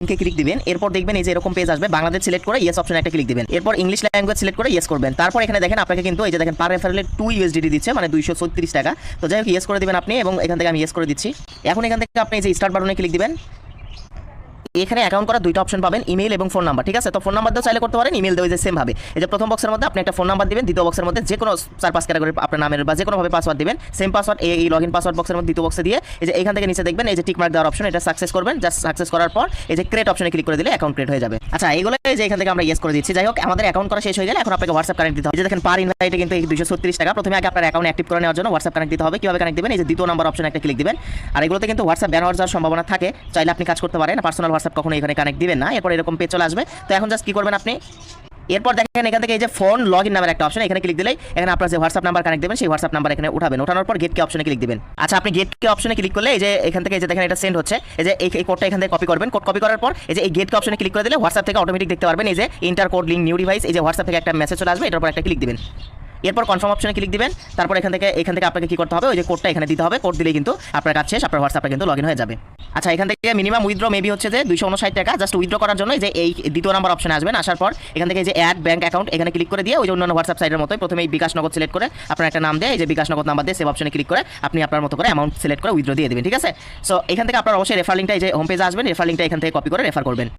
লিংকে ক্লিক দিবেন। এরপর দেখবেন এই যে এরকম পেজ আসবে, বাংলাদেশ সিলেক্ট করে ইয়েস অপশনে একটা ক্লিক দিবেন। এরপর ইংলিশ ল্যাঙ্গুয়েজ সিলেক্ট করে ইয়েস করবেন। তারপর এখানে দেখেন আপনাকে কিন্তু এই যে দেখেন পার রেফারেলে 2 ইউএসডিটি দিচ্ছে, মানে 236 টাকা। তো যাই হোক ইয়েস করে দিবেন আপনি, এবং এখান থেকে আমি ইয়েস করে দিচ্ছি। এখন এখান থেকে আপনি এই যে স্টার্ট বাটনে ক্লিক দিবেন। এখানে অ্যাকাউন্ট করার দুইটা অপশন পাবেন, ইমেল এবং ফোন নাম্বার। ঠিক আছে, তো ফোন নাম্বার দিয়েও চাইলে করতে পারেন, ইমেল দিয়েও যে সেম ভাবে এই যে প্রথম বক্সের মধ্যে আপনি একটা ফোন নাম্বার দিবেন, দ্বিতীয় বক্সের মধ্যে যে কোনো 4-5 ক্যাটাগরি আপনার নামের বা যে কোনোভাবে পাসওয়ার্ড দিবেন, সেম পাসওয়ার্ড এই লগইন পাসওয়ার্ড বক্সের মধ্যে দ্বিতীয় বক্সে দিয়ে এই যে এখান থেকে নিচে দেখবেন এই যে টিক মার্ক দেওয়ার অপশন, এটা সাকসেস করবেন। জাস্ট সাকসেস করার পর এই যে ক্রিয়েট অপশনে ক্লিক করে দিলে অ্যাকাউন্ট ক্রিয়েট হয়ে যাবে। আচ্ছা, এইগুলো এই যে এখান থেকে আমরা ইয়েস করে দিচ্ছি। যাই হোক, আমাদের অ্যাকাউন্ট করা শেষ হয়ে গেলে এখন আপনাকে হোয়াটসঅ্যাপ কানেক্ট দিতে হবে। যে দেখেন পার ইনভাইটে কিন্তু এই 236 টাকা। প্রথমে আগে আপনার অ্যাকাউন্ট অ্যাক্টিভ করে নেওয়ার জন্য হোয়াটসঅ্যাপ কানেক্ট দিতে হবে। কিভাবে কানেক্ট দিবেন, এই যে দ্বিতীয় নাম্বার অপশনে একটা ক্লিক দিবেন। আর এগুলোতে কিন্তু হোয়াটসঅ্যাপ ব্যান হওয়ার যাওয়ার সম্ভাবনা থাকে, চাইলে আপনি কাজ করতে পারেন। পার্সোনাল হোয়াটসঅ্যাপ কখনো এখানে কানেক্ট দিবেন না, এরপর এরকম পেজ চলে আসবে। তো এখন জাস্ট কি করবেন আপনি, এরপর দেখেন এখান থেকে এই যে ফোন লগইন নামের একটা অপশন, এখানে ক্লিক দিলেই এখানে আপনার যে হোয়াটসঅ্যাপ নাম্বার কানেক্ট দেবেন সেই হোয়াটসঅ্যাপ নাম্বার এখানে উঠাবেন। ওঠানোর পর গেট কে অপশনে ক্লিক দিবেন। আচ্ছা, আপনি গেট কে অপশনে ক্লিক করলে এই যে এখান থেকে এই যে দেখেন এটা সেন্ড হচ্ছে, এই যে এই কোডটা এখান থেকে কপি করবেন। কোড কপি করার পর এই যে এই গেট কে অপশনে ক্লিক করে দিলে হোয়াটসঅ্যাপ থেকে অটোমেটিক দেখতে পারবেন এই যে inter code link new device, এই যে হোয়াটসঅ্যাপ থেকে একটা মেসেজ চলে আসবে, এটার উপর একটা ক্লিক দিবেন। এরপর কনফার্ম অপশনে ক্লিক দিবেন। তারপর এখান থেকে আপনাকে কি করতে হবে, ওই যে কোডটা এখানে দিতে হবে। কোড দিলেই কিন্তু আপনার কাজ শেষ, আপনার হোয়াটসঅ্যাপে কিন্তু লগইন হয়ে যাবে। আচ্ছা, এখান থেকে মিনিমাম উইথড্র মেবি হচ্ছে যে 259 টাকা। জাস্ট উইথড্র করার জন্য যে এই দ্বিতীয় নাম্বার অপশনে আসবেন, আসার পর এখান থেকে যে অ্যাড ব্যাংক অ্যাকাউন্ট এখানে ক্লিক করে দিয়ে ওই যে অন্যান্য হোয়াটসঅ্যাপ সাইটের মতোই প্রথমে এই বিকাশ নগদ সিলেক্ট করে আপনার একটা নাম দিয়ে এই যে বিকাশ নগদ নাম্বার দিয়ে সেভ অপশনে ক্লিক করে আপনি আপনার মতো করে অ্যামাউন্ট সিলেক্ট করে উইথড্র দিয়ে দেবেন। ঠিক আছে, সো এখান থেকে আপনার অবশ্যই রেফার লিঙ্কটা এই যে হোম পেজে আসবেন, রেফার লিঙ্কটা এখান থেকে কপি করে রেফার করবেন।